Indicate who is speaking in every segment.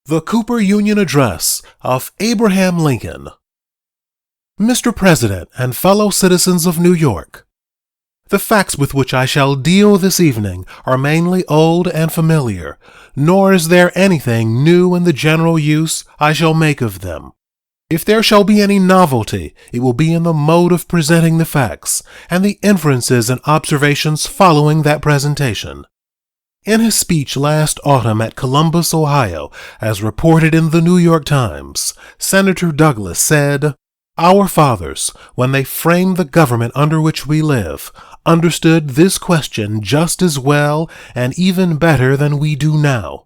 Speaker 1: The Cooper Union Address of Abraham Lincoln. Mr. President and fellow citizens of New York, the facts with which I shall deal this evening are mainly old and familiar, nor is there anything new in the general use I shall make of them. If there shall be any novelty, it will be in the mode of presenting the facts, and the inferences and observations following that presentation. In his speech last autumn at Columbus, Ohio, as reported in the New York Times, Senator Douglas said, "Our fathers, when they framed the government under which we live, understood this question just as well and even better than we do now."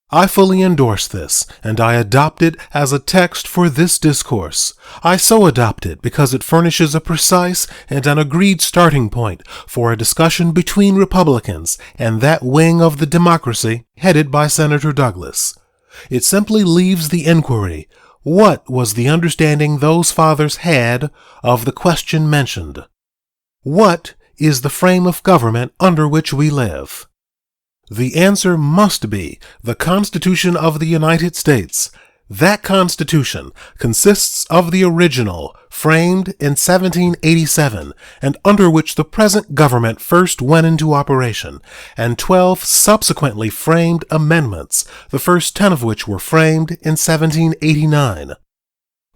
Speaker 1: I fully endorse this, and I adopt it as a text for this discourse. I so adopt it because it furnishes a precise and an agreed starting point for a discussion between Republicans and that wing of the democracy headed by Senator Douglas. It simply leaves the inquiry, what was the understanding those fathers had of the question mentioned? What is the frame of government under which we live? The answer must be the Constitution of the United States. That Constitution consists of the original, framed in 1787, and under which the present government first went into operation, and 12 subsequently framed amendments, the first 10 of which were framed in 1789.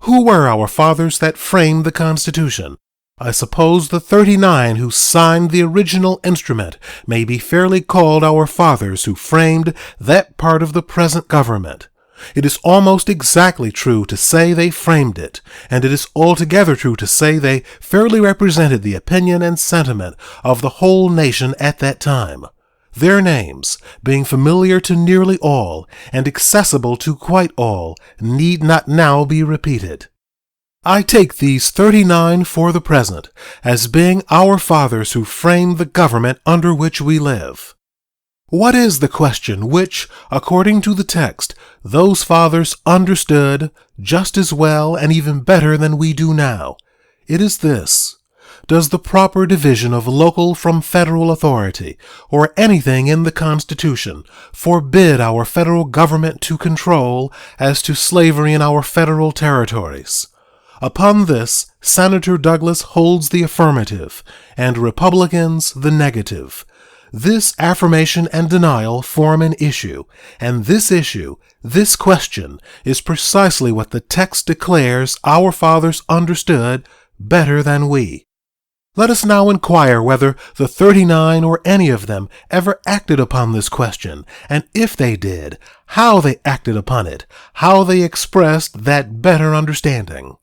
Speaker 1: Who were our fathers that framed the Constitution? I suppose the 39 who signed the original instrument may be fairly called our fathers who framed that part of the present government. It is almost exactly true to say they framed it, and it is altogether true to say they fairly represented the opinion and sentiment of the whole nation at that time. Their names, being familiar to nearly all and accessible to quite all, need not now be repeated. I take these 39 for the present as being our fathers who framed the government under which we live. What is the question which, according to the text, those fathers understood just as well and even better than we do now? It is this: does the proper division of local from federal authority, or anything in the Constitution, forbid our federal government to control as to slavery in our federal territories? Upon this, Senator Douglas holds the affirmative, and Republicans the negative. This affirmation and denial form an issue, and this issue, this question, is precisely what the text declares our fathers understood better than we. Let us now inquire whether the 39 or any of them ever acted upon this question, and if they did, how they acted upon it, how they expressed that better understanding.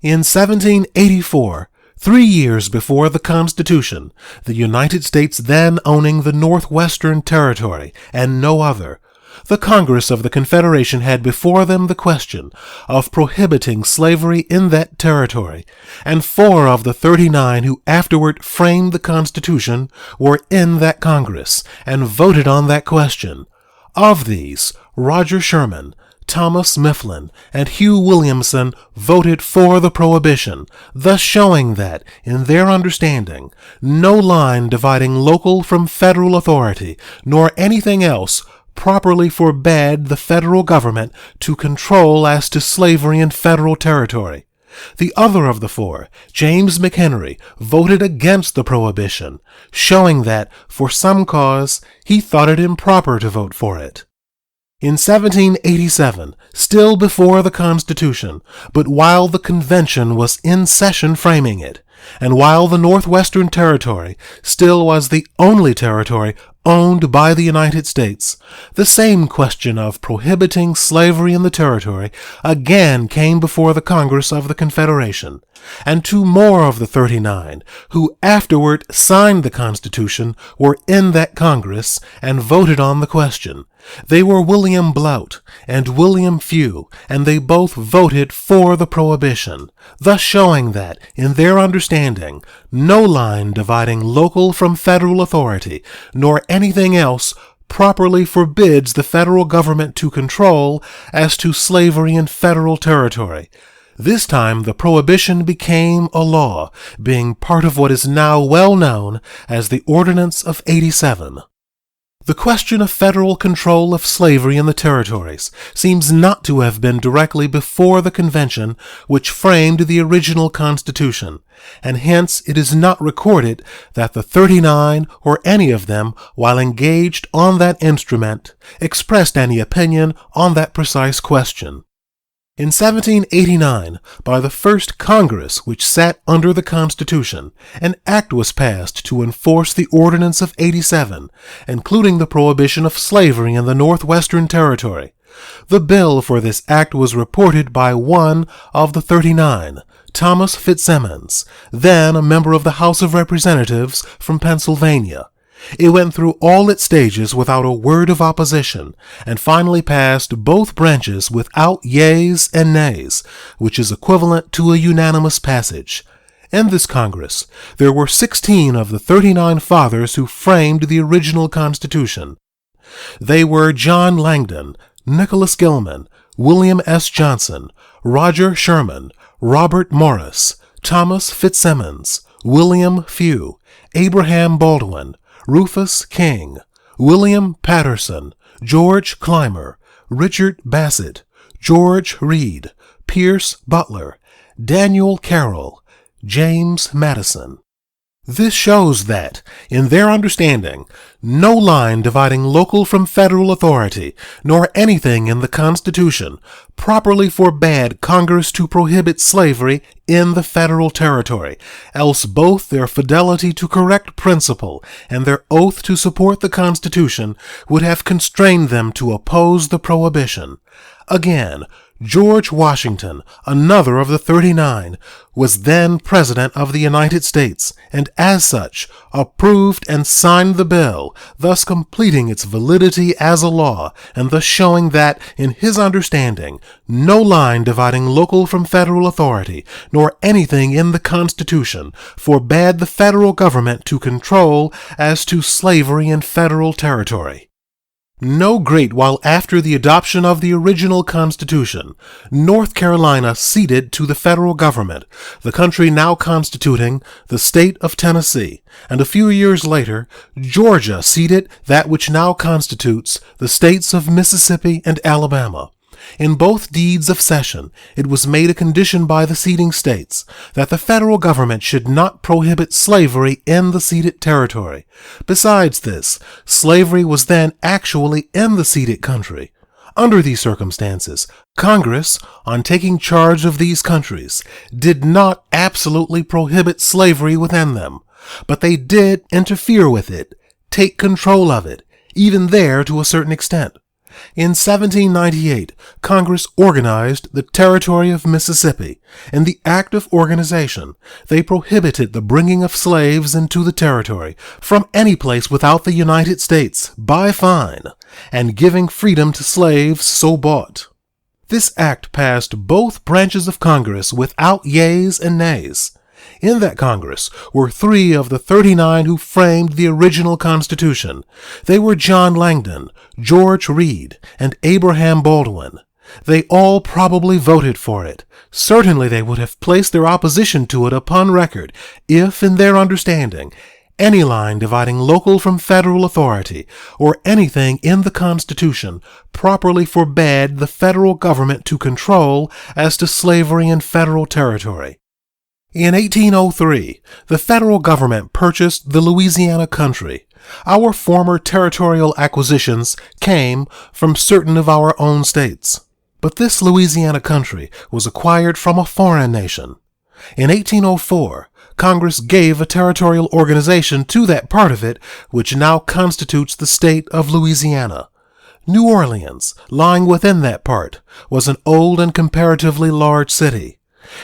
Speaker 1: In 1784, 3 years before the Constitution, the United States then owning the Northwestern Territory and no other, the Congress of the Confederation had before them the question of prohibiting slavery in that territory, and 4 of the 39 who afterward framed the Constitution were in that Congress and voted on that question. Of these, Roger Sherman, Thomas Mifflin, and Hugh Williamson voted for the prohibition, thus showing that, in their understanding, no line dividing local from federal authority, nor anything else, properly forbade the federal government to control as to slavery in federal territory. The other of the 4, James McHenry, voted against the prohibition, showing that, for some cause, he thought it improper to vote for it. In 1787, still before the Constitution, but while the Convention was in session framing it, and while the Northwestern Territory still was the only territory owned by the United States, the same question of prohibiting slavery in the territory again came before the Congress of the Confederation, and 2 more of the 39 who afterward signed the Constitution were in that Congress and voted on the question. They were William Blount and William Few, and they both voted for the prohibition, thus showing that, in their understanding, no line dividing local from federal authority, nor anything else, properly forbids the federal government to control as to slavery in federal territory. This time the prohibition became a law, being part of what is now well known as the Ordinance of '87. The question of federal control of slavery in the territories seems not to have been directly before the convention which framed the original Constitution, and hence it is not recorded that the 39 or any of them, while engaged on that instrument, expressed any opinion on that precise question. In 1789, by the first Congress which sat under the Constitution, an act was passed to enforce the Ordinance of '87, including the prohibition of slavery in the Northwestern Territory. The bill for this act was reported by one of the 39, Thomas Fitzsimmons, then a member of the House of Representatives from Pennsylvania. It went through all its stages without a word of opposition, and finally passed both branches without yeas and nays, which is equivalent to a unanimous passage. In this Congress, there were 16 of the 39 fathers who framed the original Constitution. They were John Langdon, Nicholas Gilman, William S. Johnson, Roger Sherman, Robert Morris, Thomas Fitzsimmons, William Few, Abraham Baldwin, Rufus King, William Patterson, George Clymer, Richard Bassett, George Reed, Pierce Butler, Daniel Carroll, James Madison. This shows that, in their understanding, no line dividing local from federal authority, nor anything in the Constitution, properly forbade Congress to prohibit slavery in the federal territory, else both their fidelity to correct principle and their oath to support the Constitution would have constrained them to oppose the prohibition. Again, George Washington, another of the 39, was then President of the United States, and as such approved and signed the bill, thus completing its validity as a law, and thus showing that, in his understanding, no line dividing local from federal authority, nor anything in the Constitution, forbade the federal government to control as to slavery in federal territory. No great while after the adoption of the original Constitution, North Carolina ceded to the federal government the country now constituting the state of Tennessee, and a few years later, Georgia ceded that which now constitutes the states of Mississippi and Alabama. In both deeds of cession, it was made a condition by the ceding states that the federal government should not prohibit slavery in the ceded territory. Besides this, slavery was then actually in the ceded country. Under these circumstances, Congress, on taking charge of these countries, did not absolutely prohibit slavery within them, but they did interfere with it, take control of it, even there to a certain extent. In 1798, Congress organized the Territory of Mississippi. In the act of organization, they prohibited the bringing of slaves into the territory from any place without the United States by fine, and giving freedom to slaves so bought. This act passed both branches of Congress without yeas and nays. In that Congress were 3 of the 39 who framed the original Constitution. They were John Langdon, George Reed, and Abraham Baldwin. They all probably voted for it. Certainly they would have placed their opposition to it upon record if, in their understanding, any line dividing local from federal authority, or anything in the Constitution, properly forbade the federal government to control as to slavery in federal territory. In 1803, the federal government purchased the Louisiana country. Our former territorial acquisitions came from certain of our own states. But this Louisiana country was acquired from a foreign nation. In 1804, Congress gave a territorial organization to that part of it which now constitutes the state of Louisiana. New Orleans, lying within that part, was an old and comparatively large city.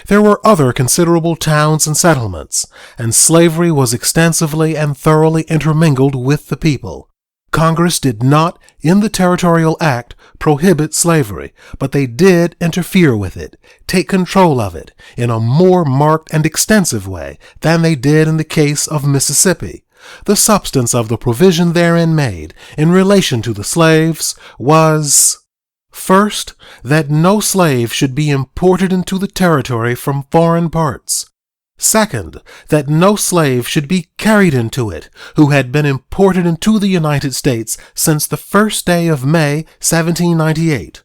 Speaker 1: There were other considerable towns and settlements, and slavery was extensively and thoroughly intermingled with the people. Congress did not, in the Territorial Act, prohibit slavery, but they did interfere with it, take control of it, in a more marked and extensive way than they did in the case of Mississippi. The substance of the provision therein made, in relation to the slaves, was: first, that no slave should be imported into the territory from foreign parts. Second, that no slave should be carried into it who had been imported into the United States since the first day of May, 1798.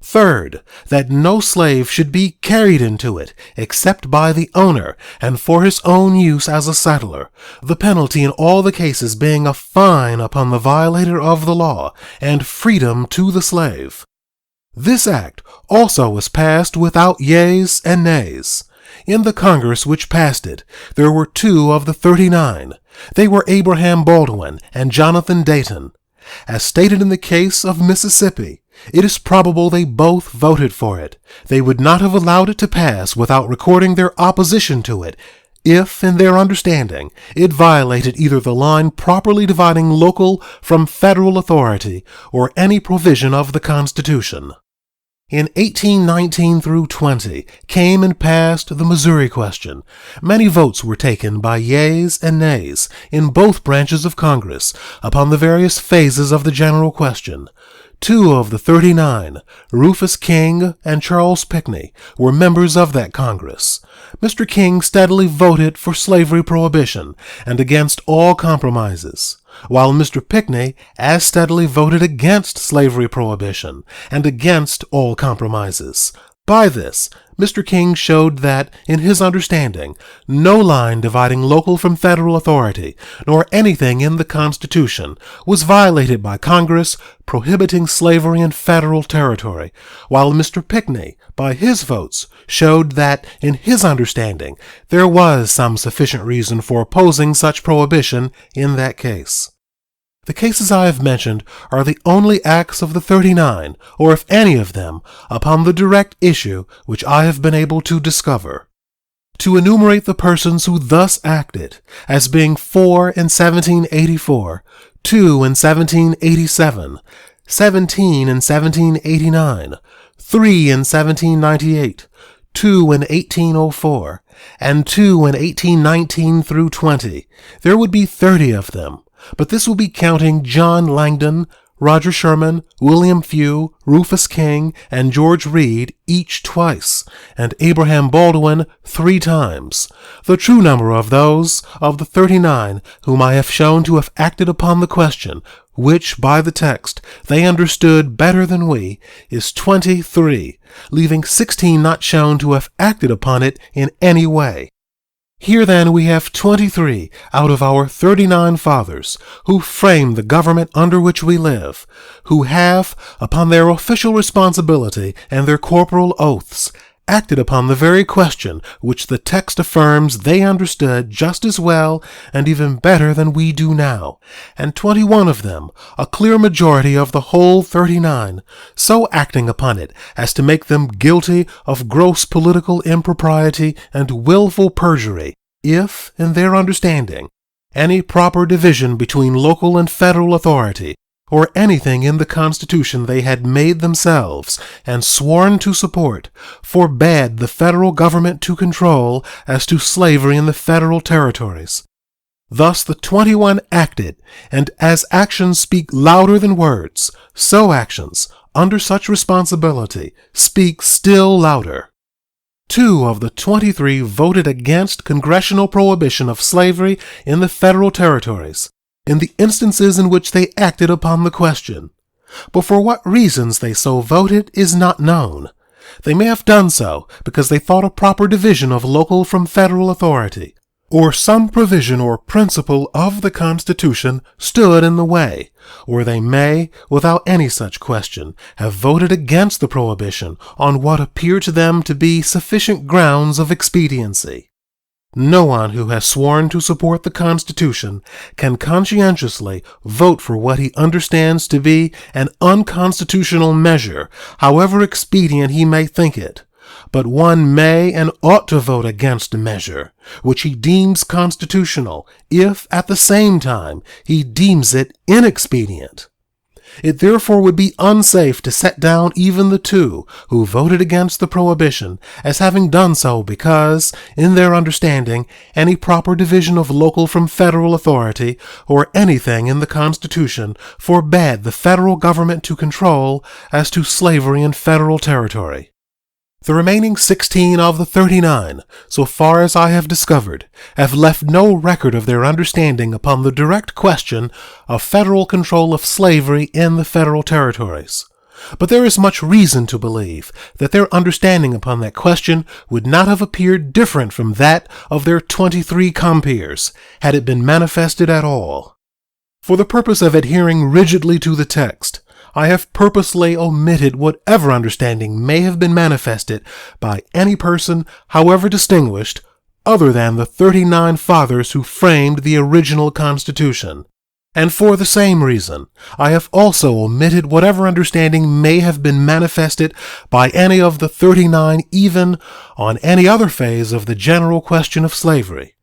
Speaker 1: Third, that no slave should be carried into it except by the owner and for his own use as a settler, the penalty in all the cases being a fine upon the violator of the law and freedom to the slave. This act also was passed without yeas and nays. In the Congress which passed it, there were 2 of the 39. They were Abraham Baldwin and Jonathan Dayton. As stated in the case of Mississippi, it is probable they both voted for it. They would not have allowed it to pass without recording their opposition to it, if, in their understanding, it violated either the line properly dividing local from federal authority or any provision of the Constitution. In 1819 through 20 came and passed the Missouri question. Many votes were taken by yeas and nays in both branches of Congress upon the various phases of the general question. 2 of the 39, Rufus King and Charles Pinckney, were members of that Congress. Mr. King steadily voted for slavery prohibition and against all compromises, while Mr. Pinckney as steadily voted against slavery prohibition and against all compromises. By this, Mr. King showed that, in his understanding, no line dividing local from federal authority, nor anything in the Constitution, was violated by Congress prohibiting slavery in federal territory, while Mr. Pinckney, by his votes, showed that, in his understanding, there was some sufficient reason for opposing such prohibition in that case. The cases I have mentioned are the only acts of the 39, or if any of them, upon the direct issue which I have been able to discover. To enumerate the persons who thus acted, as being 4 in 1784, 2 in 1787, 17 in 1789, 3 in 1798, 2 in 1804, and 2 in 1819 through 20, there would be 30 of them. But this will be counting John Langdon, Roger Sherman, William Few, Rufus King, and George Read each twice, and Abraham Baldwin 3 times. The true number of those of the 39 whom I have shown to have acted upon the question, which by the text they understood better than we, is 23, leaving 16 not shown to have acted upon it in any way. Here then we have 23 out of our 39 fathers who framed the government under which we live, who have, upon their official responsibility and their corporal oaths, acted upon the very question which the text affirms they understood just as well and even better than we do now, and 21 of them, a clear majority of the whole 39, so acting upon it as to make them guilty of gross political impropriety and willful perjury, if, in their understanding, any proper division between local and federal authority, or anything in the Constitution they had made themselves and sworn to support, forbade the federal government to control as to slavery in the federal territories. Thus the 21 acted, and as actions speak louder than words, so actions, under such responsibility, speak still louder. 2 of the 23 voted against congressional prohibition of slavery in the federal territories, in the instances in which they acted upon the question. But for what reasons they so voted is not known. They may have done so because they thought a proper division of local from federal authority, or some provision or principle of the Constitution stood in the way, or they may, without any such question, have voted against the prohibition on what appear to them to be sufficient grounds of expediency. No one who has sworn to support the Constitution can conscientiously vote for what he understands to be an unconstitutional measure, however expedient he may think it. But one may and ought to vote against a measure which he deems constitutional, if at the same time he deems it inexpedient. It therefore would be unsafe to set down even the 2 who voted against the prohibition as having done so because, in their understanding, any proper division of local from federal authority, or anything in the Constitution, forbade the federal government to control as to slavery in federal territory. The remaining 16 of the 39, so far as I have discovered, have left no record of their understanding upon the direct question of federal control of slavery in the federal territories. But there is much reason to believe that their understanding upon that question would not have appeared different from that of their 23 compeers, had it been manifested at all. For the purpose of adhering rigidly to the text, I have purposely omitted whatever understanding may have been manifested by any person, however distinguished, other than the 39 fathers who framed the original Constitution. And for the same reason, I have also omitted whatever understanding may have been manifested by any of the 39 even on any other phase of the general question of slavery.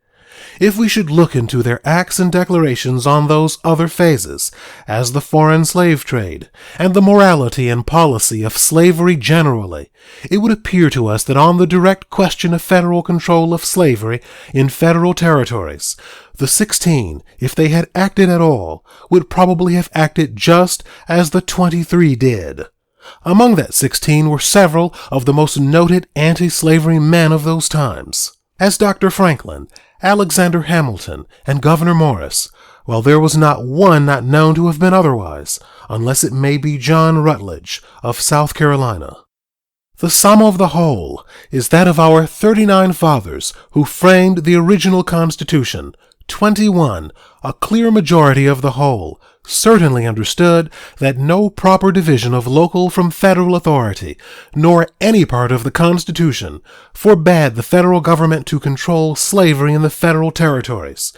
Speaker 1: If we should look into their acts and declarations on those other phases, as the foreign slave trade, and the morality and policy of slavery generally, it would appear to us that on the direct question of federal control of slavery in federal territories, the 16, if they had acted at all, would probably have acted just as the 23 did. Among that 16 were several of the most noted anti-slavery men of those times, as Dr. Franklin, Alexander Hamilton, and Gouverneur Morris, while there was not one not known to have been otherwise, unless it may be John Rutledge of South Carolina. The sum of the whole is that of our 39 fathers who framed the original Constitution, 21, a clear majority of the whole, certainly understood that no proper division of local from federal authority, nor any part of the Constitution, forbade the federal government to control slavery in the federal territories,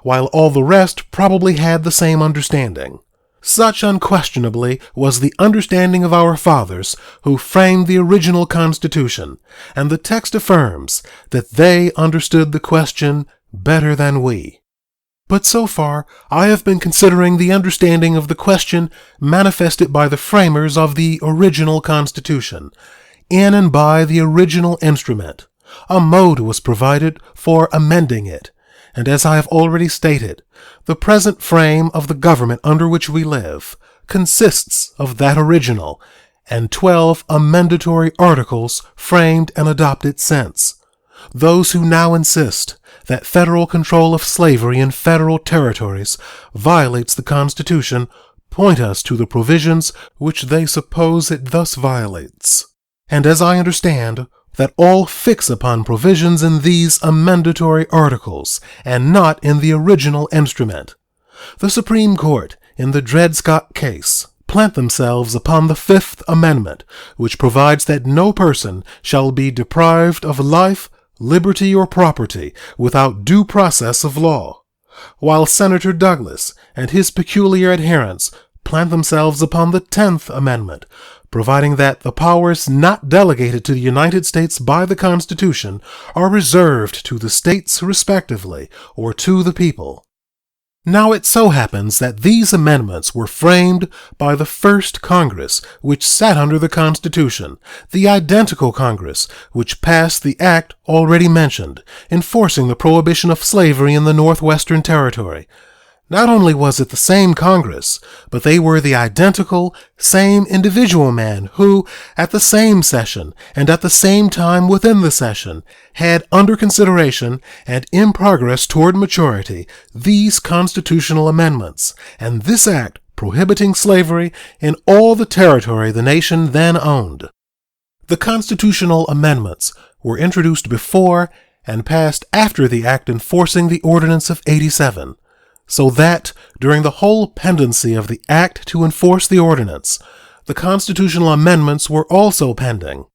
Speaker 1: while all the rest probably had the same understanding. Such unquestionably was the understanding of our fathers who framed the original Constitution, and the text affirms that they understood the question better than we. But so far, I have been considering the understanding of the question manifested by the framers of the original Constitution, in and by the original instrument. A mode was provided for amending it, and as I have already stated, the present frame of the government under which we live consists of that original, and 12 amendatory articles framed and adopted since. Those who now insist that federal control of slavery in federal territories violates the Constitution point us to the provisions which they suppose it thus violates. And as I understand, that all fix upon provisions in these amendatory articles, and not in the original instrument. The Supreme Court, in the Dred Scott case, plant themselves upon the Fifth Amendment, which provides that no person shall be deprived of life, liberty, or property without due process of law, while Senator Douglas and his peculiar adherents plant themselves upon the 10th Amendment, providing that the powers not delegated to the United States by the Constitution are reserved to the states respectively, or to the people. Now it so happens that these amendments were framed by the first Congress which sat under the Constitution, the identical Congress which passed the act already mentioned, enforcing the prohibition of slavery in the Northwestern Territory. Not only was it the same Congress, but they were the identical, same individual men who, at the same session and at the same time within the session, had under consideration and in progress toward maturity these constitutional amendments, and this act prohibiting slavery in all the territory the nation then owned. The constitutional amendments were introduced before and passed after the act enforcing the Ordinance of '87. So that, during the whole pendency of the act to enforce the ordinance, the constitutional amendments were also pending.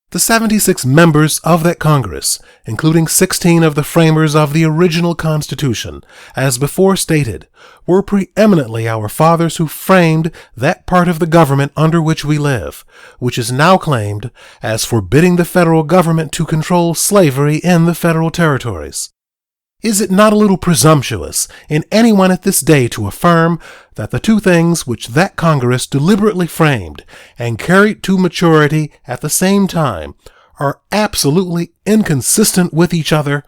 Speaker 1: The 76 members of that Congress, including 16 of the framers of the original Constitution, as before stated, were preeminently our fathers who framed that part of the government under which we live, which is now claimed as forbidding the federal government to control slavery in the federal territories. Is it not a little presumptuous in anyone at this day to affirm that the two things which that Congress deliberately framed and carried to maturity at the same time are absolutely inconsistent with each other,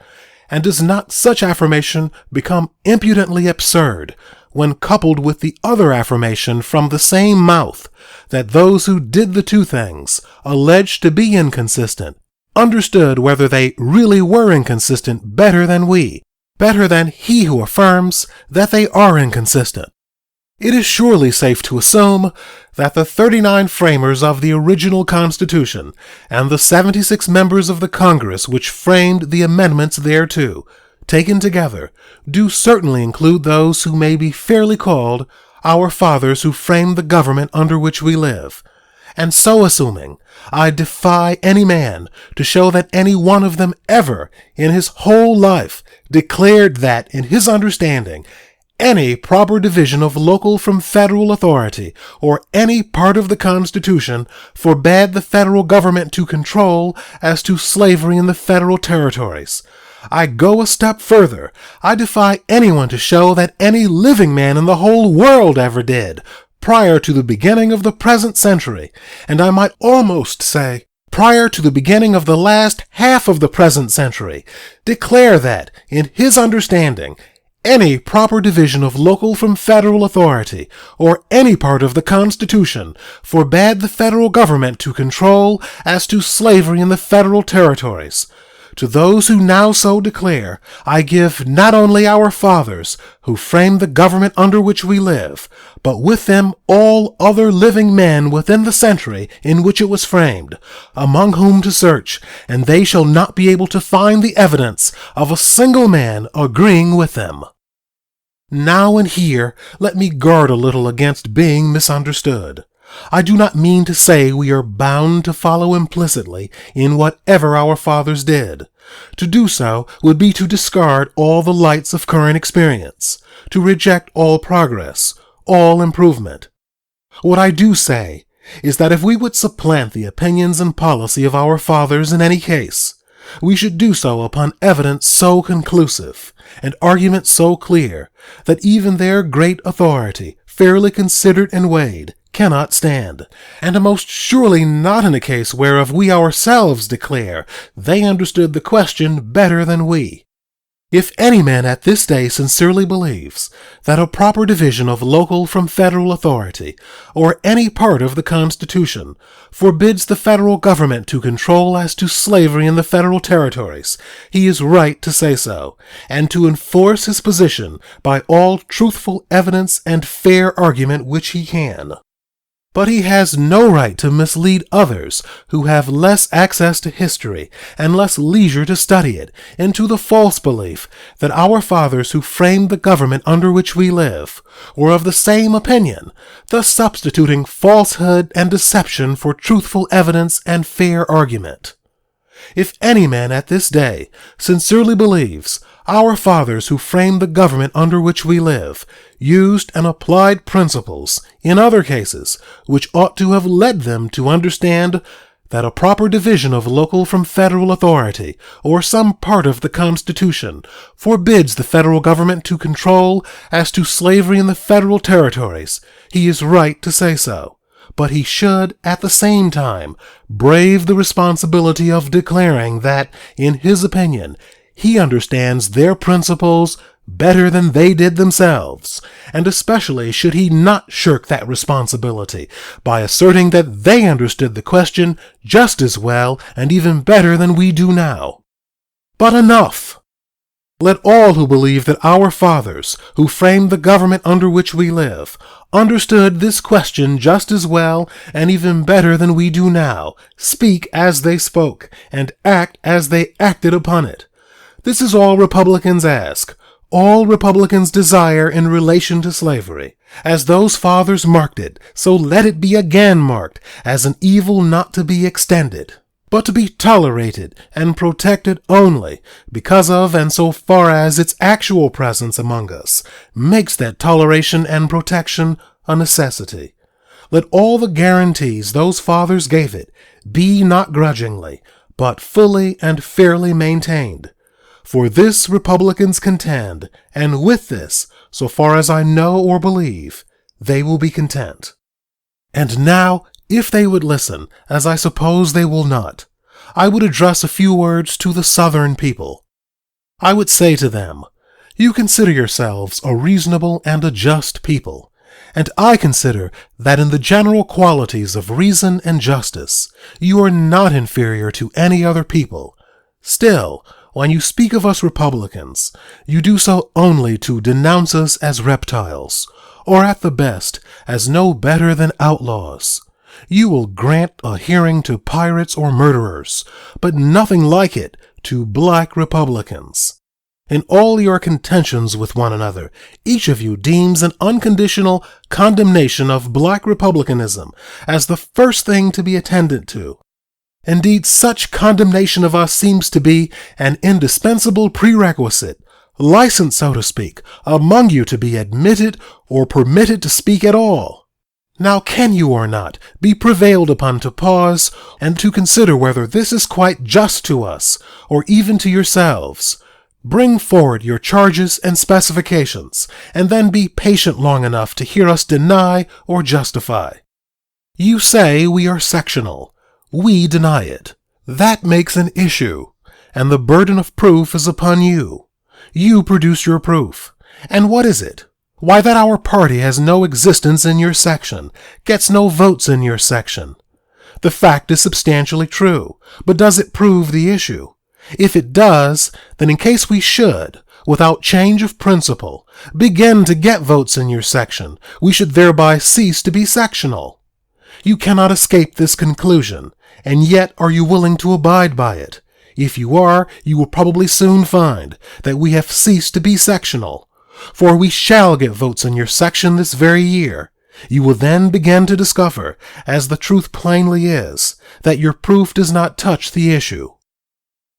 Speaker 1: and does not such affirmation become impudently absurd when coupled with the other affirmation from the same mouth that those who did the two things, alleged to be inconsistent, understood whether they really were inconsistent better than we, better than he who affirms that they are inconsistent. It is surely safe to assume that the 39 framers of the original Constitution and the 76 members of the Congress which framed the amendments thereto, taken together, do certainly include those who may be fairly called our fathers who framed the government under which we live. And so assuming, I defy any man to show that any one of them ever, in his whole life, declared that, in his understanding, any proper division of local from federal authority, or any part of the Constitution, forbade the federal government to control as to slavery in the federal territories. I go a step further. I defy anyone to show that any living man in the whole world ever did, prior to the beginning of the present century, and I might almost say, prior to the beginning of the last half of the present century, declare that, in his understanding, any proper division of local from federal authority, or any part of the Constitution, forbade the federal government to control as to slavery in the federal territories. To those who now so declare, I give not only our fathers, who framed the government under which we live, but with them all other living men within the century in which it was framed, among whom to search, and they shall not be able to find the evidence of a single man agreeing with them. Now and here, let me guard a little against being misunderstood. I do not mean to say we are bound to follow implicitly in whatever our fathers did. To do so would be to discard all the lights of current experience, to reject all progress, all improvement. What I do say is that if we would supplant the opinions and policy of our fathers in any case, we should do so upon evidence so conclusive and argument so clear that even their great authority, fairly considered and weighed, cannot stand, and most surely not in a case whereof we ourselves declare they understood the question better than we. If any man at this day sincerely believes that a proper division of local from federal authority, or any part of the Constitution, forbids the federal government to control as to slavery in the federal territories, he is right to say so, and to enforce his position by all truthful evidence and fair argument which he can. But he has no right to mislead others who have less access to history and less leisure to study it into the false belief that our fathers who framed the government under which we live were of the same opinion, thus substituting falsehood and deception for truthful evidence and fair argument. If any man at this day sincerely believes our fathers who framed the government under which we live used and applied principles in other cases which ought to have led them to understand that a proper division of local from federal authority, or some part of the Constitution, forbids the federal government to control as to slavery in the federal territories, he is right to say so. But he should, at the same time, brave the responsibility of declaring that, in his opinion, he understands their principles better than they did themselves, and especially should he not shirk that responsibility by asserting that they understood the question just as well and even better than we do now. But enough! Let all who believe that our fathers, who framed the government under which we live, understood this question just as well and even better than we do now, speak as they spoke, and act as they acted upon it. This is all Republicans ask, all Republicans desire in relation to slavery. As those fathers marked it, so let it be again marked as an evil not to be extended, but to be tolerated and protected only because of and so far as its actual presence among us makes that toleration and protection a necessity. Let all the guarantees those fathers gave it be not grudgingly, but fully and fairly maintained. For this Republicans contend, and with this, so far as I know or believe, they will be content. And now, if they would listen, as I suppose they will not, I would address a few words to the Southern people. I would say to them, you consider yourselves a reasonable and a just people, and I consider that in the general qualities of reason and justice, you are not inferior to any other people. Still, when you speak of us Republicans, you do so only to denounce us as reptiles, or at the best, as no better than outlaws. You will grant a hearing to pirates or murderers, but nothing like it to black Republicans. In all your contentions with one another, each of you deems an unconditional condemnation of black republicanism as the first thing to be attended to. Indeed, such condemnation of us seems to be an indispensable prerequisite, license, so to speak, among you to be admitted or permitted to speak at all. Now can you or not be prevailed upon to pause and to consider whether this is quite just to us, or even to yourselves? Bring forward your charges and specifications, and then be patient long enough to hear us deny or justify. You say we are sectional. We deny it. That makes an issue, and the burden of proof is upon you. You produce your proof. And what is it? Why, that our party has no existence in your section, gets no votes in your section. The fact is substantially true, but does it prove the issue? If it does, then in case we should, without change of principle, begin to get votes in your section, we should thereby cease to be sectional. You cannot escape this conclusion, and yet are you willing to abide by it? If you are, you will probably soon find that we have ceased to be sectional, for we shall get votes in your section this very year. You will then begin to discover, as the truth plainly is, that your proof does not touch the issue.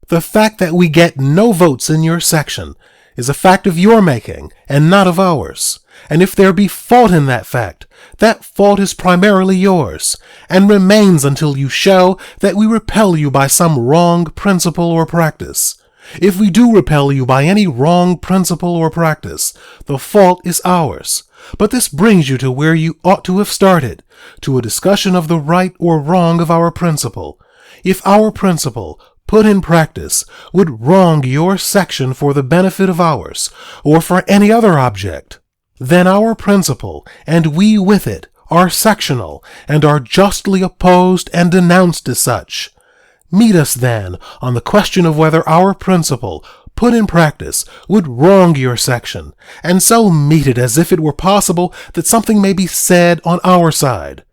Speaker 1: The fact that we get no votes in your section is a fact of your making and not of ours. And if there be fault in that fact is primarily yours, and remains until you show that we repel you by some wrong principle or practice. If we do repel you by any wrong principle or practice, the fault is ours. But this brings you to where you ought to have started, to a discussion of the right or wrong of our principle. If our principle, put in practice, would wrong your section for the benefit of ours, or for any other object, then our principle, and we with it, are sectional, and are justly opposed and denounced as such. Meet us, then, on the question of whether our principle, put in practice, would wrong your section, and so meet it as if it were possible that something may be said on our side.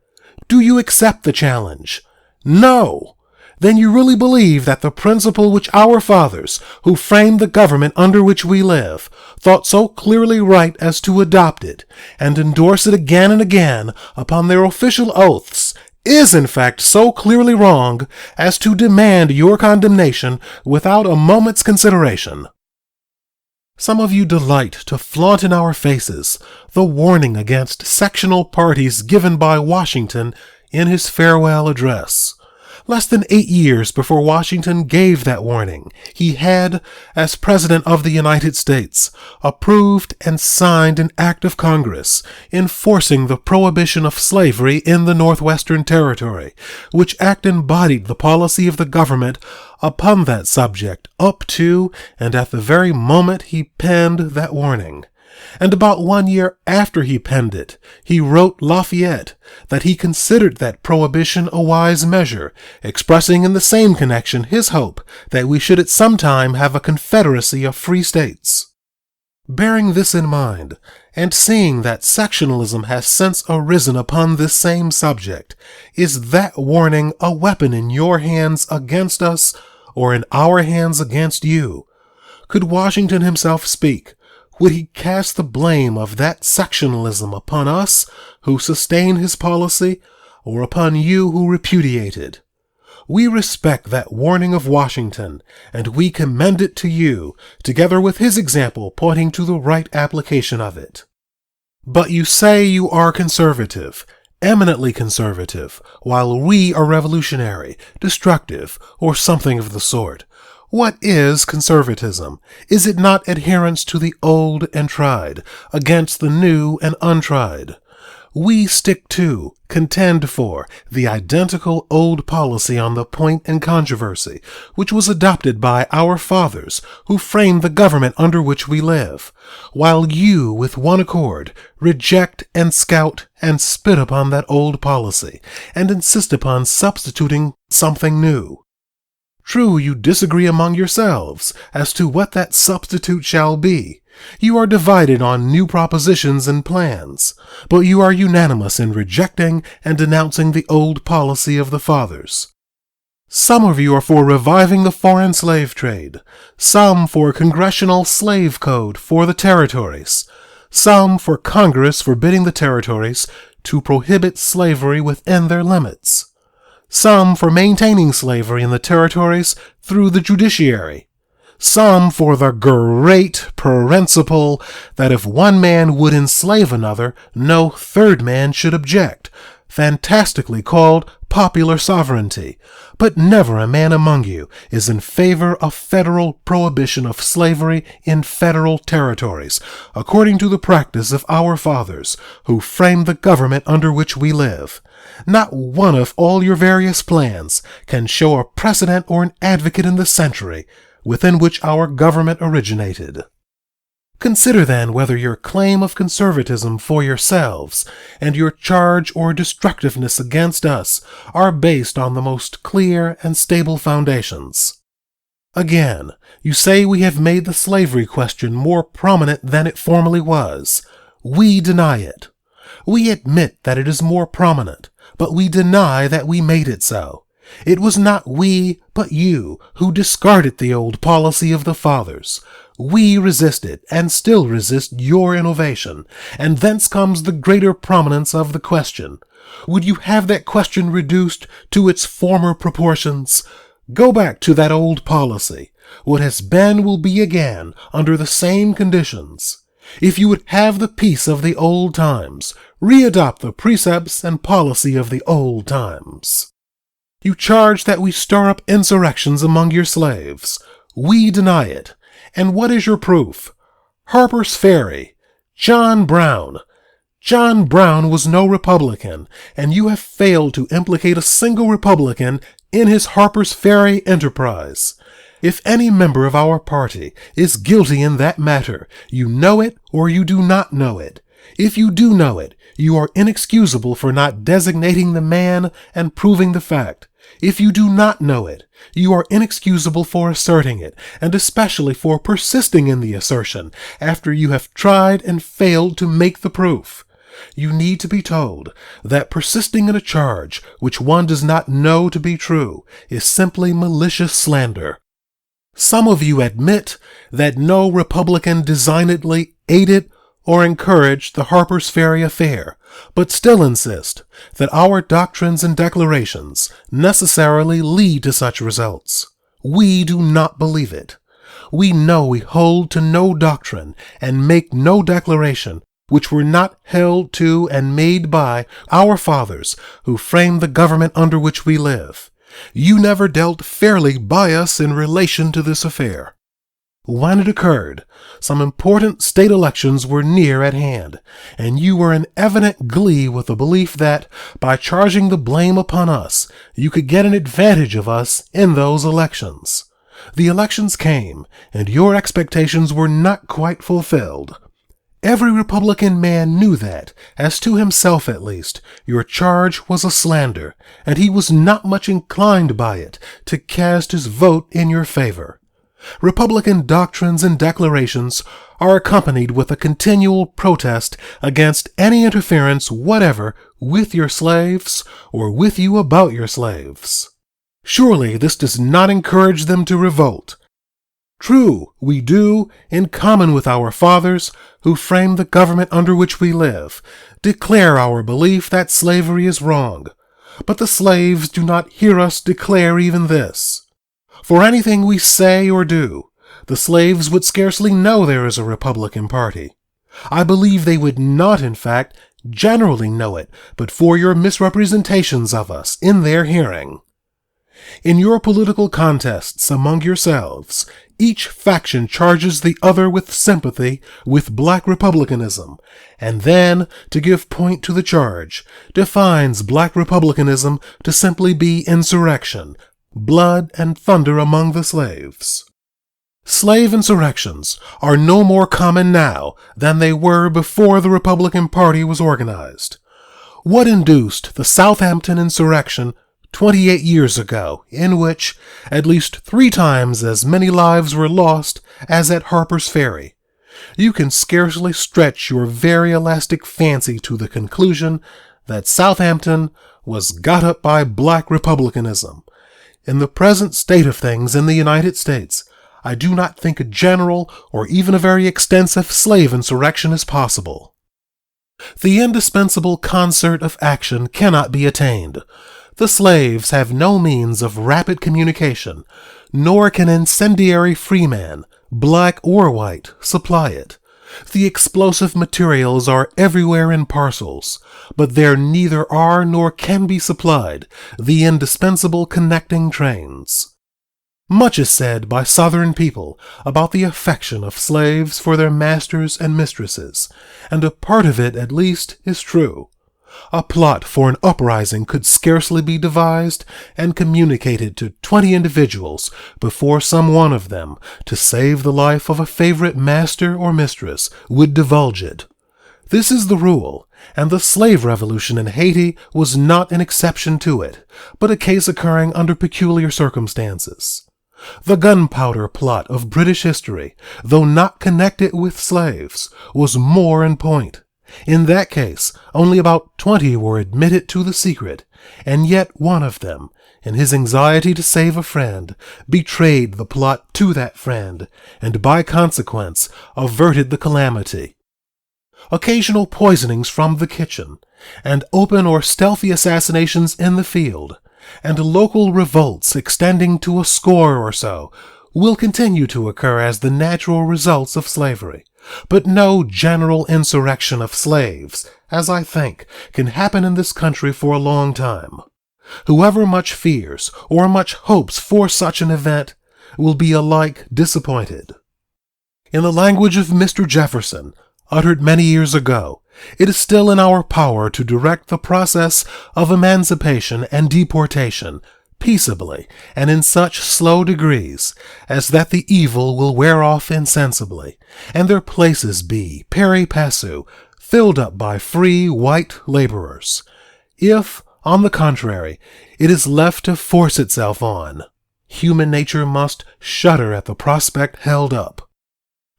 Speaker 1: Do you accept the challenge? No! Then you really believe that the principle which our fathers, who framed the government under which we live, thought so clearly right as to adopt it, and endorse it again and again upon their official oaths, is in fact so clearly wrong as to demand your condemnation without a moment's consideration. Some of you delight to flaunt in our faces the warning against sectional parties given by Washington in his farewell address. Less than 8 years before Washington gave that warning, he had, as President of the United States, approved and signed an act of Congress enforcing the prohibition of slavery in the Northwestern Territory, which act embodied the policy of the government upon that subject up to and at the very moment he penned that warning. And about 1 year after he penned it, he wrote Lafayette that he considered that prohibition a wise measure, expressing in the same connection his hope that we should at some time have a confederacy of free states. Bearing this in mind, and seeing that sectionalism has since arisen upon this same subject, is that warning a weapon in your hands against us, or in our hands against you? Could Washington himself speak, would he cast the blame of that sectionalism upon us who sustain his policy, or upon you who repudiate it? We respect that warning of Washington, and we commend it to you, together with his example pointing to the right application of it. But you say you are conservative, eminently conservative, while we are revolutionary, destructive, or something of the sort. What is conservatism? Is it not adherence to the old and tried, against the new and untried? We stick to, contend for, the identical old policy on the point in controversy, which was adopted by our fathers who framed the government under which we live, while you, with one accord, reject and scout and spit upon that old policy, and insist upon substituting something new. True, you disagree among yourselves as to what that substitute shall be. You are divided on new propositions and plans, but you are unanimous in rejecting and denouncing the old policy of the fathers. Some of you are for reviving the foreign slave trade, some for a congressional slave code for the territories, some for Congress forbidding the territories to prohibit slavery within their limits, some for maintaining slavery in the territories through the judiciary, some for the great principle that if one man would enslave another, no third man should object, fantastically called popular sovereignty. But never a man among you is in favor of federal prohibition of slavery in federal territories, according to the practice of our fathers, who framed the government under which we live. Not one of all your various plans can show a precedent or an advocate in the century within which our government originated. Consider then whether your claim of conservatism for yourselves and your charge or destructiveness against us are based on the most clear and stable foundations. Again, you say we have made the slavery question more prominent than it formerly was. We deny it. We admit that it is more prominent, but we deny that we made it so. It was not we, but you, who discarded the old policy of the fathers. We resisted and still resist your innovation, and thence comes the greater prominence of the question. Would you have that question reduced to its former proportions? Go back to that old policy. What has been will be again under the same conditions. If you would have the peace of the old times, readopt the precepts and policy of the old times. You charge that we stir up insurrections among your slaves. We deny it. And what is your proof? Harper's Ferry. John Brown. John Brown was no Republican, and you have failed to implicate a single Republican in his Harper's Ferry enterprise. If any member of our party is guilty in that matter, you know it or you do not know it. If you do know it, you are inexcusable for not designating the man and proving the fact. If you do not know it, you are inexcusable for asserting it, and especially for persisting in the assertion after you have tried and failed to make the proof. You need to be told that persisting in a charge which one does not know to be true is simply malicious slander. Some of you admit that no Republican designedly aided or encouraged the Harper's Ferry affair, but still insist that our doctrines and declarations necessarily lead to such results. We do not believe it. We know we hold to no doctrine and make no declaration which were not held to and made by our fathers who framed the government under which we live. You never dealt fairly by us in relation to this affair. When it occurred, some important state elections were near at hand, and you were in evident glee with the belief that, by charging the blame upon us, you could get an advantage of us in those elections. The elections came, and your expectations were not quite fulfilled. Every Republican man knew that, as to himself at least, your charge was a slander, and he was not much inclined by it to cast his vote in your favor. Republican doctrines and declarations are accompanied with a continual protest against any interference whatever with your slaves or with you about your slaves. Surely this does not encourage them to revolt. True, we do, in common with our fathers, who framed the government under which we live, declare our belief that slavery is wrong. But the slaves do not hear us declare even this. For anything we say or do, the slaves would scarcely know there is a Republican Party. I believe they would not, in fact, generally know it, but for your misrepresentations of us in their hearing. In your political contests among yourselves, each faction charges the other with sympathy with black republicanism, and then, to give point to the charge, defines black republicanism to simply be insurrection, blood and thunder among the slaves. Slave insurrections are no more common now than they were before the Republican Party was organized. What induced the Southampton insurrection 28 years ago, in which at least 3 times as many lives were lost as at Harper's Ferry? You can scarcely stretch your very elastic fancy to the conclusion that Southampton was got up by black republicanism. In the present state of things in the United States, I do not think a general or even a very extensive slave insurrection is possible. The indispensable concert of action cannot be attained. The slaves have no means of rapid communication, nor can incendiary freeman, black or white, supply it. The explosive materials are everywhere in parcels, but there neither are nor can be supplied the indispensable connecting trains. Much is said by Southern people about the affection of slaves for their masters and mistresses, and a part of it at least is true. A plot for an uprising could scarcely be devised and communicated to 20 individuals before some one of them, to save the life of a favorite master or mistress, would divulge it. This is the rule, and the slave revolution in Haiti was not an exception to it, but a case occurring under peculiar circumstances. The gunpowder plot of British history, though not connected with slaves, was more in point. In that case, only about 20 were admitted to the secret, and yet one of them, in his anxiety to save a friend, betrayed the plot to that friend, and by consequence averted the calamity. Occasional poisonings from the kitchen, and open or stealthy assassinations in the field, and local revolts extending to a score or so, will continue to occur as the natural results of slavery. But no general insurrection of slaves, as I think, can happen in this country for a long time. Whoever much fears or much hopes for such an event will be alike disappointed. In the language of Mr. Jefferson, uttered many years ago, it is still in our power to direct the process of emancipation and deportation peaceably and in such slow degrees as that the evil will wear off insensibly, and their places be pari passu filled up by free white laborers. If, on the contrary, it is left to force itself on, human nature must shudder at the prospect held up.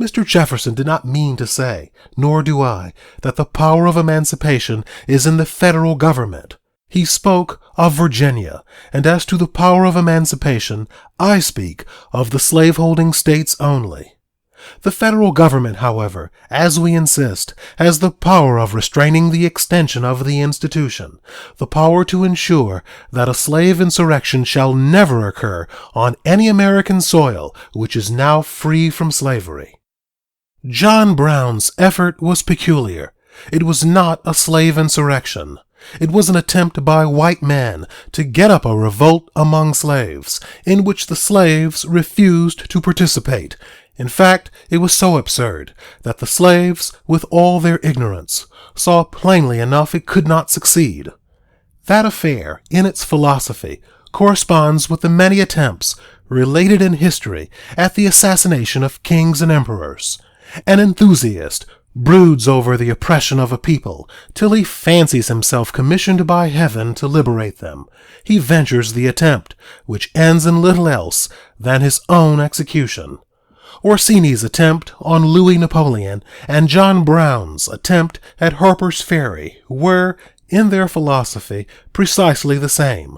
Speaker 1: Mr. Jefferson did not mean to say, nor do I, that the power of emancipation is in the federal government. He spoke of Virginia, and as to the power of emancipation, I speak of the slaveholding states only. The federal government, however, as we insist, has the power of restraining the extension of the institution, the power to ensure that a slave insurrection shall never occur on any American soil which is now free from slavery. John Brown's effort was peculiar. It was not a slave insurrection. It was an attempt by white men to get up a revolt among slaves, in which the slaves refused to participate. In fact, it was so absurd that the slaves, with all their ignorance, saw plainly enough it could not succeed. That affair, in its philosophy, corresponds with the many attempts, related in history, at the assassination of kings and emperors. An enthusiast broods over the oppression of a people till he fancies himself commissioned by heaven to liberate them. He ventures the attempt, which ends in little else than his own execution. Orsini's attempt on Louis Napoleon and John Brown's attempt at Harper's Ferry were, in their philosophy, precisely the same.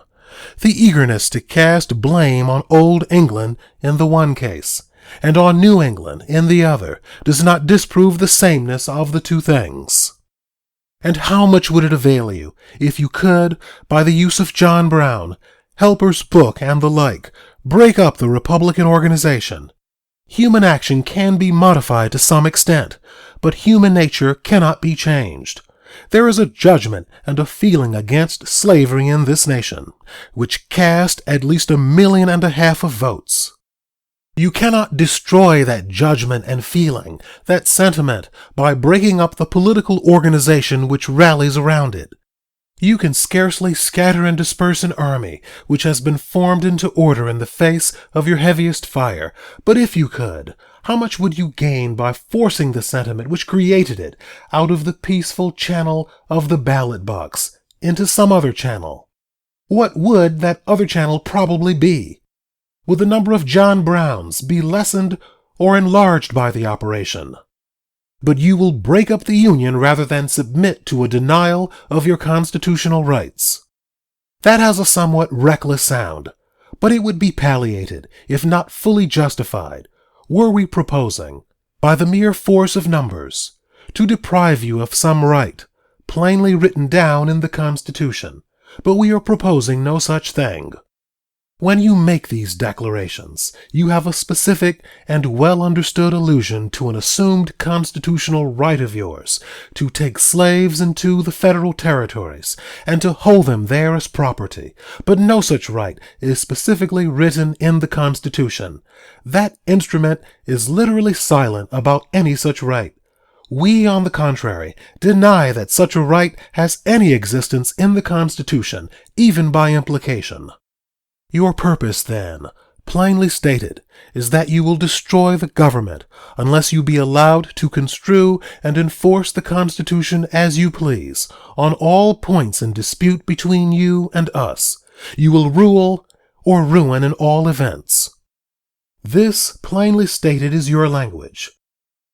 Speaker 1: The eagerness to cast blame on Old England in the one case, and on New England in the other, does not disprove the sameness of the two things. And how much would it avail you if you could, by the use of John Brown, Helper's book, and the like, break up the Republican organization? Human action can be modified to some extent, but human nature cannot be changed. There is a judgment and a feeling against slavery in this nation, which cast at least 1.5 million of votes. You cannot destroy that judgment and feeling, that sentiment, by breaking up the political organization which rallies around it. You can scarcely scatter and disperse an army which has been formed into order in the face of your heaviest fire, but if you could, how much would you gain by forcing the sentiment which created it out of the peaceful channel of the ballot box into some other channel? What would that other channel probably be? Would the number of John Browns be lessened or enlarged by the operation? But you will break up the Union rather than submit to a denial of your constitutional rights. That has a somewhat reckless sound, but it would be palliated, if not fully justified, were we proposing, by the mere force of numbers, to deprive you of some right, plainly written down in the Constitution. But we are proposing no such thing. When you make these declarations, you have a specific and well-understood allusion to an assumed constitutional right of yours to take slaves into the federal territories and to hold them there as property, but no such right is specifically written in the Constitution. That instrument is literally silent about any such right. We, on the contrary, deny that such a right has any existence in the Constitution, even by implication. Your purpose, then, plainly stated, is that you will destroy the government unless you be allowed to construe and enforce the Constitution as you please on all points in dispute between you and us. You will rule or ruin in all events. This, plainly stated, is your language.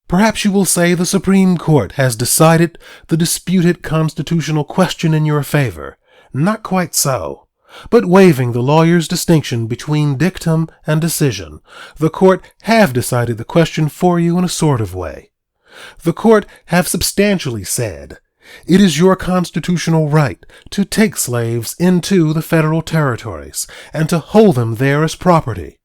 Speaker 1: Perhaps you will say the Supreme Court has decided the disputed constitutional question in your favor. Not quite so. But waiving the lawyer's distinction between dictum and decision, the court have decided the question for you in a sort of way. The court have substantially said, it is your constitutional right to take slaves into the federal territories and to hold them there as property.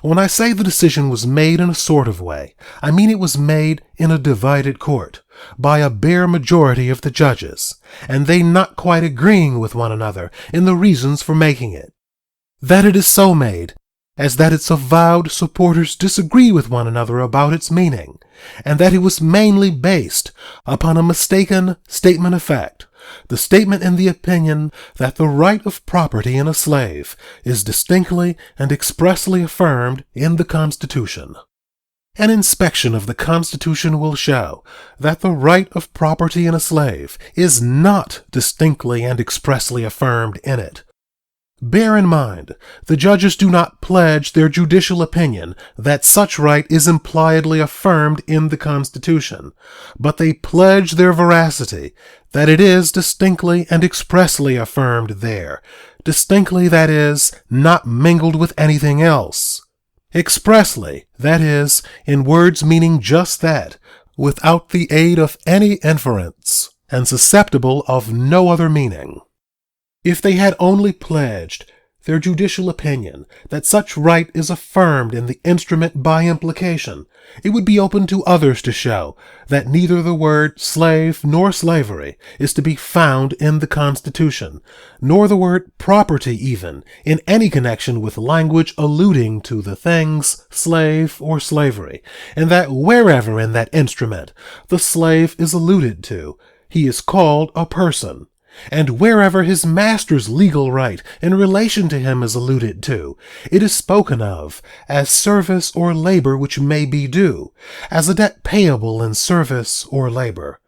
Speaker 1: When I say the decision was made in a sort of way, I mean it was made in a divided court, by a bare majority of the judges, and they not quite agreeing with one another in the reasons for making it. That it is so made, as that its avowed supporters disagree with one another about its meaning, and that it was mainly based upon a mistaken statement of fact, the statement in the opinion that the right of property in a slave is distinctly and expressly affirmed in the Constitution. An inspection of the Constitution will show that the right of property in a slave is not distinctly and expressly affirmed in it. Bear in mind, the judges do not pledge their judicial opinion that such right is impliedly affirmed in the Constitution, but they pledge their veracity that it is distinctly and expressly affirmed there, distinctly, that is, not mingled with anything else. Expressly, that is, in words meaning just that, without the aid of any inference, and susceptible of no other meaning. If they had only pledged their judicial opinion that such right is affirmed in the instrument by implication, it would be open to others to show that neither the word slave nor slavery is to be found in the Constitution, nor the word property even in any connection with language alluding to the things slave or slavery, and that wherever in that instrument the slave is alluded to, he is called a person. And wherever his master's legal right in relation to him is alluded to, it is spoken of as service or labor which may be due, as a debt payable in service or labor.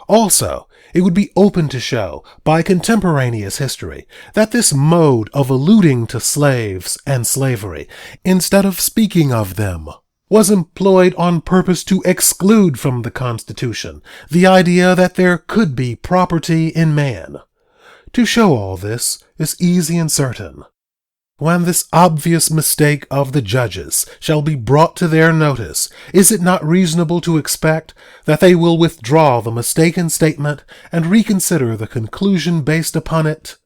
Speaker 1: Also, it would be open to show by contemporaneous history that this mode of alluding to slaves and slavery, instead of speaking of them, was employed on purpose to exclude from the Constitution the idea that there could be property in man. To show all this is easy and certain. When this obvious mistake of the judges shall be brought to their notice, is it not reasonable to expect that they will withdraw the mistaken statement and reconsider the conclusion based upon it?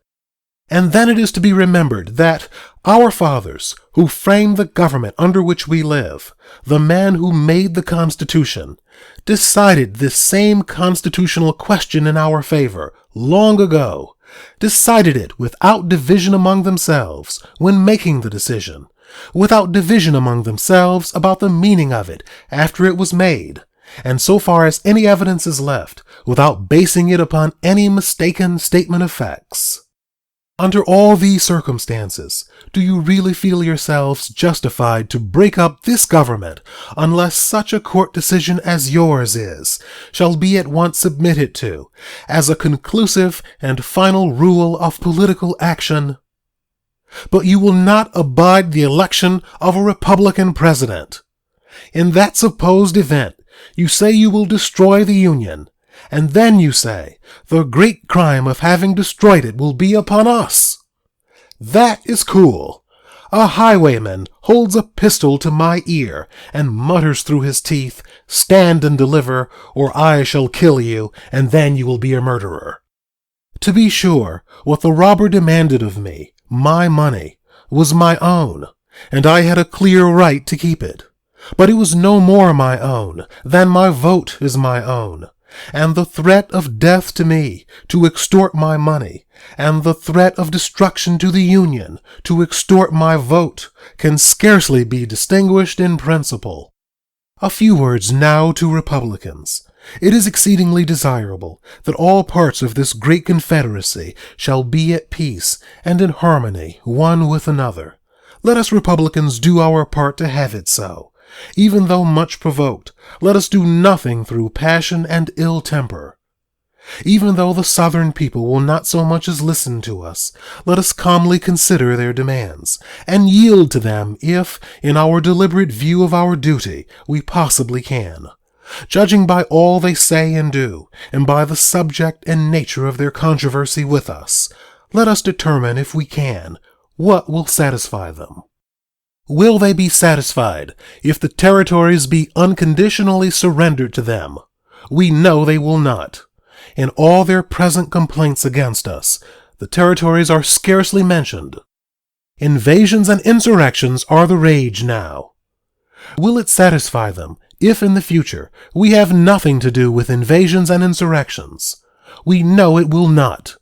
Speaker 1: And then it is to be remembered that our fathers, who framed the government under which we live, the man who made the Constitution, decided this same constitutional question in our favor long ago, decided it without division among themselves when making the decision, without division among themselves about the meaning of it after it was made, and so far as any evidence is left, without basing it upon any mistaken statement of facts. Under all these circumstances, do you really feel yourselves justified to break up this government unless such a court decision as yours is shall be at once submitted to as a conclusive and final rule of political action? But you will not abide the election of a Republican president. In that supposed event, you say you will destroy the Union, and then you say the great crime of having destroyed it will be upon us. That is cool. A highwayman holds a pistol to my ear and mutters through his teeth, "Stand and deliver, or I shall kill you, and then you will be a murderer." To be sure, what the robber demanded of me, my money, was my own, and I had a clear right to keep it. But it was no more my own than my vote is my own, and the threat of death to me to extort my money, and the threat of destruction to the Union to extort my vote can scarcely be distinguished in principle. A few words now to Republicans. It is exceedingly desirable that all parts of this great confederacy shall be at peace and in harmony one with another. Let us Republicans do our part to have it so. Even though much provoked, let us do nothing through passion and ill temper. Even though the Southern people will not so much as listen to us, let us calmly consider their demands, and yield to them if, in our deliberate view of our duty, we possibly can. Judging by all they say and do, and by the subject and nature of their controversy with us, let us determine, if we can, what will satisfy them. Will they be satisfied if the territories be unconditionally surrendered to them? We know they will not. In all their present complaints against us, the territories are scarcely mentioned. Invasions and insurrections are the rage now. Will it satisfy them if in the future we have nothing to do with invasions and insurrections? We know it will not.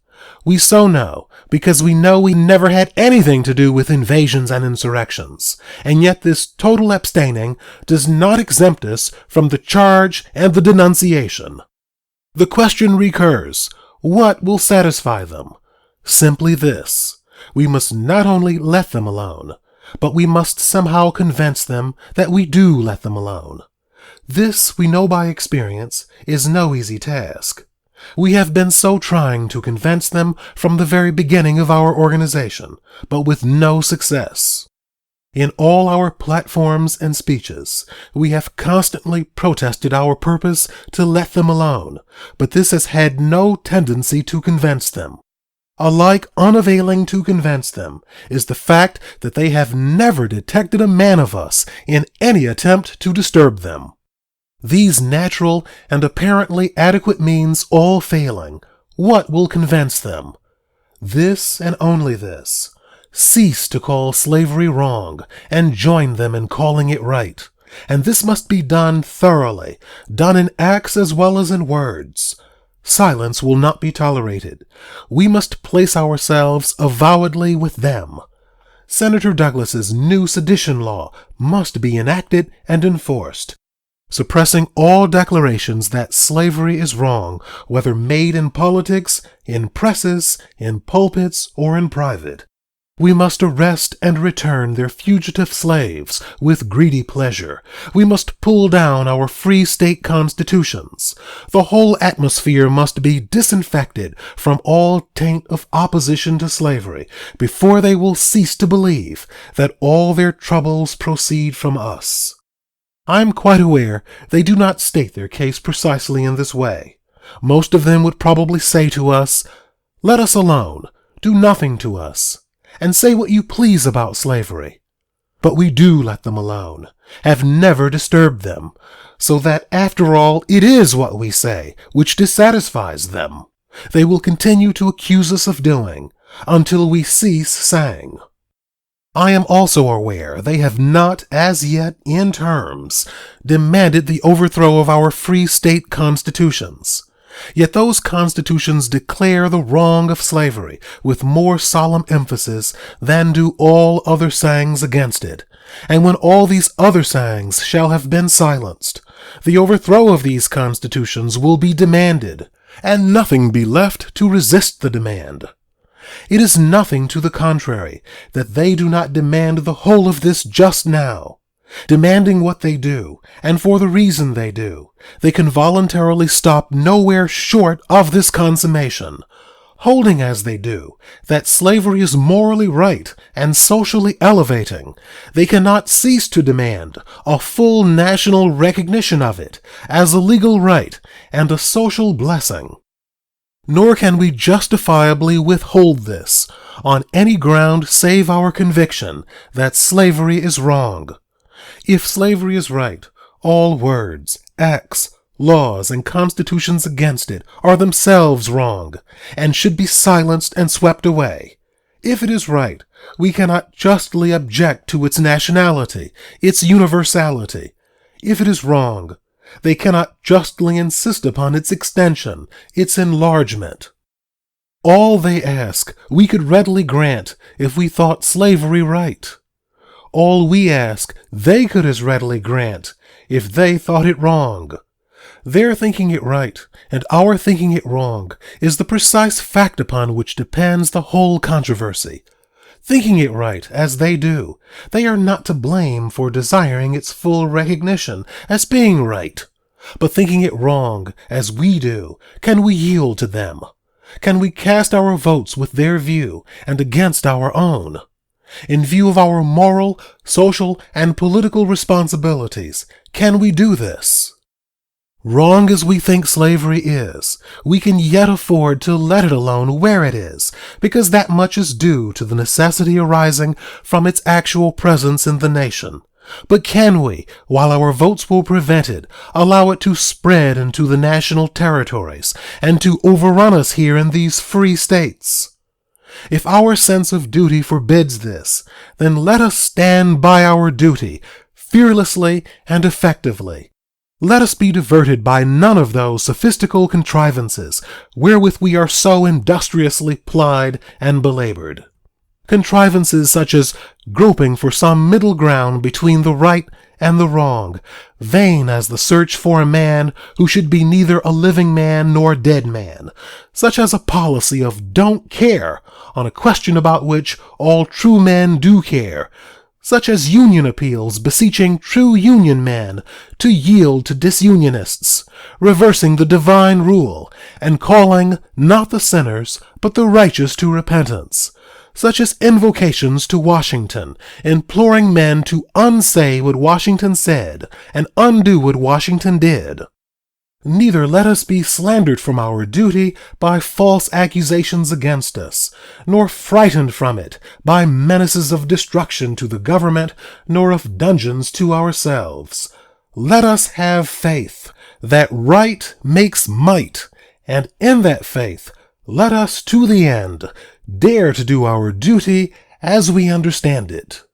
Speaker 1: We so know because we know we never had anything to do with invasions and insurrections, and yet this total abstaining does not exempt us from the charge and the denunciation. The question recurs, what will satisfy them? Simply this: we must not only let them alone, but we must somehow convince them that we do let them alone. This, we know by experience, is no easy task. We have been so trying to convince them from the very beginning of our organization, but with no success. In all our platforms and speeches, we have constantly protested our purpose to let them alone, but this has had no tendency to convince them. Alike unavailing to convince them is the fact that they have never detected a man of us in any attempt to disturb them. These natural and apparently adequate means all failing, what will convince them? This and only this: cease to call slavery wrong and join them in calling it right. And this must be done thoroughly, done in acts as well as in words. Silence will not be tolerated. We must place ourselves avowedly with them. Senator Douglas's new sedition law must be enacted and enforced, suppressing all declarations that slavery is wrong, whether made in politics, in presses, in pulpits, or in private. We must arrest and return their fugitive slaves with greedy pleasure. We must pull down our free state constitutions. The whole atmosphere must be disinfected from all taint of opposition to slavery before they will cease to believe that all their troubles proceed from us. I am quite aware they do not state their case precisely in this way. Most of them would probably say to us, "Let us alone, do nothing to us, and say what you please about slavery." But we do let them alone, have never disturbed them, so that after all it is what we say which dissatisfies them. They will continue to accuse us of doing, until we cease saying. I am also aware they have not as yet in terms demanded the overthrow of our free state constitutions. Yet those constitutions declare the wrong of slavery with more solemn emphasis than do all other sayings against it. And when all these other sayings shall have been silenced, the overthrow of these constitutions will be demanded, and nothing be left to resist the demand. It is nothing to the contrary that they do not demand the whole of this just now. Demanding what they do, and for the reason they do, they can voluntarily stop nowhere short of this consummation, holding as they do that slavery is morally right and socially elevating. They cannot cease to demand a full national recognition of it as a legal right and a social blessing. Nor can we justifiably withhold this on any ground save our conviction that slavery is wrong. If slavery is right, all words, acts, laws, and constitutions against it are themselves wrong, and should be silenced and swept away. If it is right, we cannot justly object to its nationality, its universality. If it is wrong, they cannot justly insist upon its extension, its enlargement. All they ask we could readily grant if we thought slavery right. All we ask they could as readily grant if they thought it wrong. Their thinking it right and our thinking it wrong is the precise fact upon which depends the whole controversy. Thinking it right as they do, they are not to blame for desiring its full recognition as being right. But thinking it wrong as we do, can we yield to them? Can we cast our votes with their view and against our own? In view of our moral, social, and political responsibilities, can we do this? Wrong as we think slavery is, we can yet afford to let it alone where it is, because that much is due to the necessity arising from its actual presence in the nation. But can we, while our votes will prevent it, allow it to spread into the national territories and to overrun us here in these free states? If our sense of duty forbids this, then let us stand by our duty, fearlessly and effectively. Let us be diverted by none of those sophistical contrivances wherewith we are so industriously plied and belabored. Contrivances such as groping for some middle ground between the right and the wrong, vain as the search for a man who should be neither a living man nor dead man, such as a policy of don't care on a question about which all true men do care, such as union appeals beseeching true union men to yield to disunionists, reversing the divine rule, and calling not the sinners but the righteous to repentance, such as invocations to Washington, imploring men to unsay what Washington said and undo what Washington did. Neither let us be slandered from our duty by false accusations against us, nor frightened from it by menaces of destruction to the government, nor of dungeons to ourselves. Let us have faith that right makes might, and in that faith let us to the end dare to do our duty as we understand it.